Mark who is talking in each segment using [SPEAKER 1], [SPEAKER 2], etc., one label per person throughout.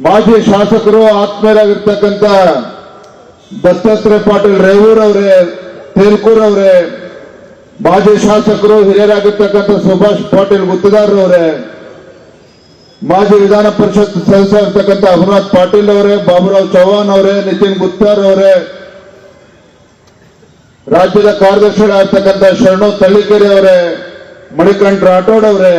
[SPEAKER 1] ಮಾಜಿ ಶಾಸಕರು ಆತ್ಮೀಯರಾಗಿರ್ತಕ್ಕಂಥ ದತ್ತಾತ್ರೇಯ ಪಾಟೀಲ್ ರೇವೂರ್ ಅವರೇ, ತೇಲ್ಕೂರ್ ಅವರೇ, ಮಾಜಿ ಶಾಸಕರು ಹಿರಿಯರಾಗಿರ್ತಕ್ಕಂಥ ಸುಭಾಷ್ ಪಾಟೀಲ್ ಗುತ್ತಿದಾರ್ ಅವರೇ, ಮಾಜಿ ವಿಧಾನ ಪರಿಷತ್ ಸದಸ್ಯರಾಗಿರ್ತಕ್ಕಂಥ ಅಮರನಾಥ್ ಪಾಟೀಲ್ ಅವರೇ, ಬಾಬುರಾವ್ ಚೌಹಾಣ್ ಅವರೇ, ನಿತಿನ್ ಗುಪ್ತಾರ್ ಅವರೇ, ರಾಜ್ಯದ ಕಾರ್ಯದರ್ಶಿಗಳಾಗಿರ್ತಕ್ಕಂಥ ಶರಣು ತಳ್ಳಿಕೆರೆ ಅವರೇ, ಮಣಿಕಂಠ ರಾಠೋಡ್ ಅವರೇ,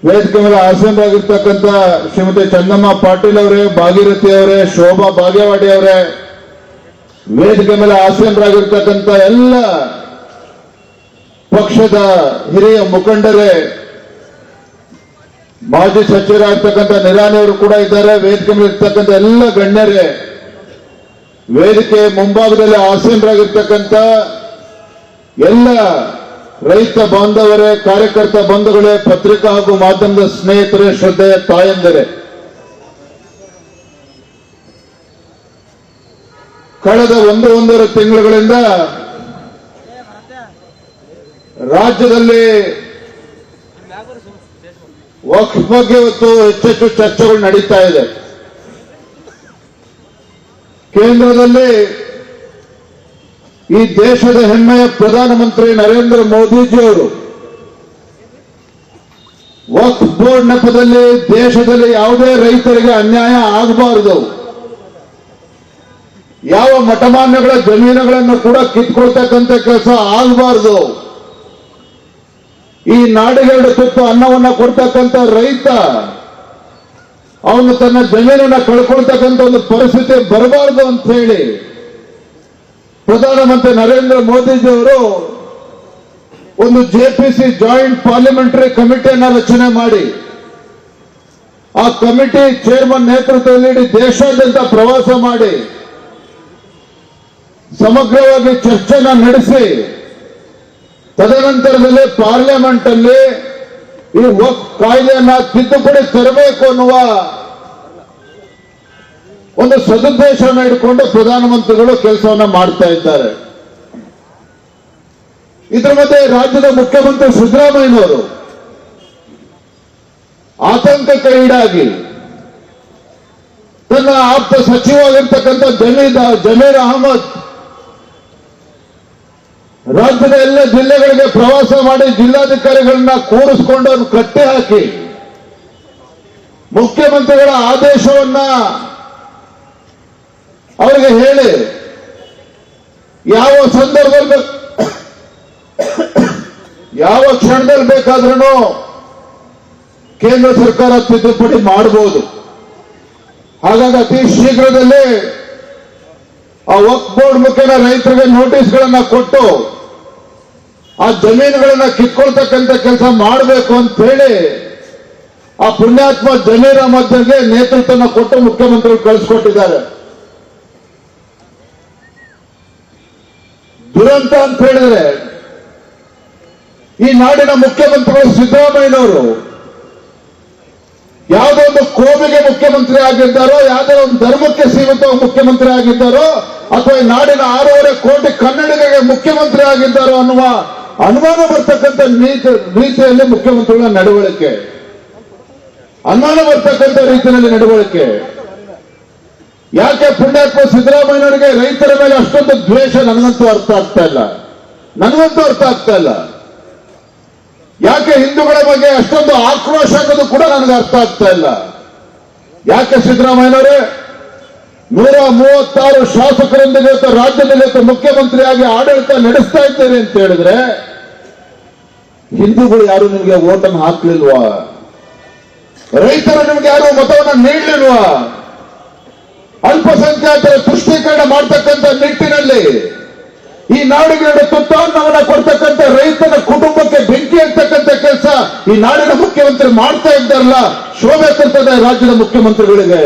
[SPEAKER 1] ವೇದಿಕೆ ಮೇಲೆ ಆಸೀನರಾಗಿರ್ತಕ್ಕಂಥ ಶ್ರೀಮತಿ ಚಂದಮ್ಮ ಪಾಟೀಲ್ ಅವರೇ, ಭಾಗೀರಥಿ ಅವರೇ, ಶೋಭಾ ಬಾಗೇವಾಡಿ ಅವರೇ, ವೇದಿಕೆ ಮೇಲೆ ಆಸೀನರಾಗಿರ್ತಕ್ಕಂಥ ಎಲ್ಲ ಪಕ್ಷದ ಹಿರಿಯ ಮುಖಂಡರೇ, ಮಾಜಿ ಸಚಿವರಾಗಿರ್ತಕ್ಕಂಥ ನಿರಾಣಿ ಅವರು ಕೂಡ ಇದ್ದಾರೆ, ವೇದಿಕೆ ಮೇಲೆ ಇರ್ತಕ್ಕಂಥ ಎಲ್ಲ ಗಣ್ಯರೇ, ವೇದಿಕೆ ಮುಂಭಾಗದಲ್ಲಿ ಆಸೀನರಾಗಿರ್ತಕ್ಕಂಥ ಎಲ್ಲ ರೈತ ಬಾಂಧವರೇ, ಕಾರ್ಯಕರ್ತ ಬಂಧುಗಳೇ, ಪತ್ರಿಕಾ ಹಾಗೂ ಮಾಧ್ಯಮದ ಸ್ನೇಹಿತರೇ, ಶ್ರದ್ಧೆಯ ತಾಯಂದಿರೇ, ಕಳೆದ ಒಂದೂವರೆ ತಿಂಗಳುಗಳಿಂದ ರಾಜ್ಯದಲ್ಲಿ ವಕ್ಫ್ ಬಗ್ಗೆ ಇವತ್ತು ಹೆಚ್ಚೆಚ್ಚು ಚರ್ಚೆಗಳು ನಡೀತಾ ಇದೆ. ಕೇಂದ್ರದಲ್ಲಿ ಈ ದೇಶದ ಹೆಮ್ಮೆಯ ಪ್ರಧಾನಮಂತ್ರಿ ನರೇಂದ್ರ ಮೋದಿಜಿಯವರು ವಕ್ಫ್ ಬೋರ್ಡ್ ನೆಪದಲ್ಲಿ ದೇಶದಲ್ಲಿ ಯಾವುದೇ ರೈತರಿಗೆ ಅನ್ಯಾಯ ಆಗಬಾರದು, ಯಾವ ಮಠಮಾನ್ಯಗಳ ಜಮೀನುಗಳನ್ನು ಕೂಡ ಕಿತ್ಕೊಳ್ತಕ್ಕಂಥ ಕೆಲಸ ಆಗಬಾರದು, ಈ ನಾಡಿಗೆ 2 ತುತ್ತು ಅನ್ನವನ್ನ ಕೊಡ್ತಕ್ಕಂಥ ರೈತ ಅವನು ತನ್ನ ಜಮೀನನ್ನ ಕಳ್ಕೊಳ್ತಕ್ಕಂಥ ಒಂದು ಪರಿಸ್ಥಿತಿ ಬರಬಾರದು ಅಂತ ಹೇಳಿ ಪ್ರಧಾನಮಂತ್ರಿ ನರೇಂದ್ರ ಮೋದಿಜಿಯವರು ಒಂದು ಜೆಪಿಸಿ ಜಾಯಿಂಟ್ ಪಾರ್ಲಿಮೆಂಟರಿ ಕಮಿಟಿಯನ್ನ ರಚನೆ ಮಾಡಿ ಆ ಕಮಿಟಿ ಚೇರ್ಮನ್ ನೇತೃತ್ವದಲ್ಲಿ ಇಡೀ ದೇಶಾದ್ಯಂತ ಪ್ರವಾಸ ಮಾಡಿ ಸಮಗ್ರವಾಗಿ ಚರ್ಚೆನ ನಡೆಸಿ ತದನಂತರದಲ್ಲಿ ಪಾರ್ಲಿಮೆಂಟ್ ಅಲ್ಲಿ ಈ ವಕ್ಫ್ ಕಾಯ್ದೆಯನ್ನ ತಿದ್ದುಪಡಿ ತರಬೇಕು ಅನ್ನುವ ಒಂದು ಸದುದ್ದೇಶವನ್ನು ಇಟ್ಕೊಂಡು ಪ್ರಧಾನಮಂತ್ರಿಗಳು ಕೆಲಸವನ್ನ ಮಾಡ್ತಾ ಇದ್ದಾರೆ. ಇದರ ಮಧ್ಯೆ ರಾಜ್ಯದ ಮುಖ್ಯಮಂತ್ರಿ ಸಿದ್ದರಾಮಯ್ಯನವರು ಆತಂಕಕ್ಕೆ ಈಡಾಗಿ ತನ್ನ ಆಪ್ತ ಸಚಿವರಾಗಿರ್ತಕ್ಕಂಥ ಜಮೀರ್ ಅಹಮದ್ ರಾಜ್ಯದ ಎಲ್ಲ ಜಿಲ್ಲೆಗಳಿಗೆ ಪ್ರವಾಸ ಮಾಡಿ ಜಿಲ್ಲಾಧಿಕಾರಿಗಳನ್ನ ಕೂರಿಸಿಕೊಂಡು ಕಟ್ಟಿ ಹಾಕಿ ಮುಖ್ಯಮಂತ್ರಿಗಳ ಆದೇಶವನ್ನ ಅವರಿಗೆ ಹೇಳಿ ಯಾವ ಸಂದರ್ಭದಲ್ಲಿ ಯಾವ ಕ್ಷಣದಲ್ಲಿ ಬೇಕಾದ್ರೂ ಕೇಂದ್ರ ಸರ್ಕಾರ ತಿದ್ದುಪಡಿ ಮಾಡಬಹುದು. ಹಾಗಾಗಿ ಅತಿ ಶೀಘ್ರದಲ್ಲಿ ಆ ವಕ್ಫ್ ಬೋರ್ಡ್ ಮುಖೇನ ರೈತರಿಗೆ ನೋಟಿಸ್ಗಳನ್ನ ಕೊಟ್ಟು ಆ ಜಮೀನುಗಳನ್ನ ಕಿತ್ಕೊಳ್ತಕ್ಕಂಥ ಕೆಲಸ ಮಾಡಬೇಕು ಅಂತ ಹೇಳಿ ಆ ಪುಣ್ಯಾತ್ಮ ಜಮೀರ್ ಅಹಮದ್ಗೆ ನೇತೃತ್ವನ ಕೊಟ್ಟು ಮುಖ್ಯಮಂತ್ರಿಗಳು ಕಳಿಸ್ಕೊಟ್ಟಿದ್ದಾರೆ. ದುರಂತ ಅಂತ ಹೇಳಿದ್ರೆ ಈ ನಾಡಿನ ಮುಖ್ಯಮಂತ್ರಿಗಳು ಸಿದ್ದರಾಮಯ್ಯನವರು ಯಾವುದೋ ಒಂದು ಕೋಮಿಗೆ ಮುಖ್ಯಮಂತ್ರಿ ಆಗಿದ್ದಾರೋ, ಯಾವುದೋ ಒಂದು ಧರ್ಮಕ್ಕೆ ಸೀಮಿತವಾಗಿ ಮುಖ್ಯಮಂತ್ರಿ ಆಗಿದ್ದಾರೋ, ಅಥವಾ ಈ ನಾಡಿನ 6.5 ಕೋಟಿ ಕನ್ನಡಿಗರಿಗೆ ಮುಖ್ಯಮಂತ್ರಿ ಆಗಿದ್ದಾರೋ ಅನ್ನುವ ಅನುಮಾನ ಬರ್ತಕ್ಕಂಥ ರೀತಿಯಲ್ಲಿ ಮುಖ್ಯಮಂತ್ರಿಗಳ ನಡವಳಿಕೆ, ಅನುಮಾನ ಬರ್ತಕ್ಕಂಥ ರೀತಿಯಲ್ಲಿ ನಡವಳಿಕೆ. ಯಾಕೆ ಪುಣ್ಯಾತ್ಮ ಸಿದ್ದರಾಮಯ್ಯನವರಿಗೆ ರೈತರ ಮೇಲೆ ಅಷ್ಟೊಂದು ದ್ವೇಷ ನನಗಂತೂ ಅರ್ಥ ಆಗ್ತಾ ಇಲ್ಲ. ಯಾಕೆ ಹಿಂದೂಗಳ ಬಗ್ಗೆ ಅಷ್ಟೊಂದು ಆಕ್ರೋಶ ಅನ್ನೋದು ಕೂಡ ನನಗೆ ಅರ್ಥ ಆಗ್ತಾ ಇಲ್ಲ. ಯಾಕೆ ಸಿದ್ದರಾಮಯ್ಯನವರೇ 136 ಶಾಸಕರೊಂದಿಗೆ ರಾಜ್ಯದಲ್ಲಿ ಮುಖ್ಯಮಂತ್ರಿಯಾಗಿ ಆಡಳಿತ ನಡೆಸ್ತಾ ಇದ್ದೇನೆ ಅಂತ ಹೇಳಿದ್ರೆ ಹಿಂದೂಗಳು ಯಾರು ನಿಮಗೆ ಓಟನ್ನು ಹಾಕ್ಲಿಲ್ವಾ? ರೈತರು ನಿಮ್ಗೆ ಯಾರು ಮತವನ್ನು ನೀಡಲಿಲ್ವಾ? ಅಲ್ಪಸಂಖ್ಯಾತರ ತುಷ್ಟೀಕರಣ ಮಾಡ್ತಕ್ಕಂಥ ನಿಟ್ಟಿನಲ್ಲಿ ಈ ನಾಡಿಗೆ 2 ತುತ್ತು ಅನ್ನವನ್ನ ಕೊಡ್ತಕ್ಕಂಥ ರೈತನ ಕುಟುಂಬಕ್ಕೆ ಬೆಂಕಿ ಹಚ್ಚತಕ್ಕಂಥ ಕೆಲಸ ಈ ನಾಡಿನ ಮುಖ್ಯಮಂತ್ರಿ ಮಾಡ್ತಾ ಇದ್ದಾರಲ್ಲ, ಶೋಭೆ ತರ್ತದೆ ರಾಜ್ಯದ ಮುಖ್ಯಮಂತ್ರಿಗಳಿಗೆ.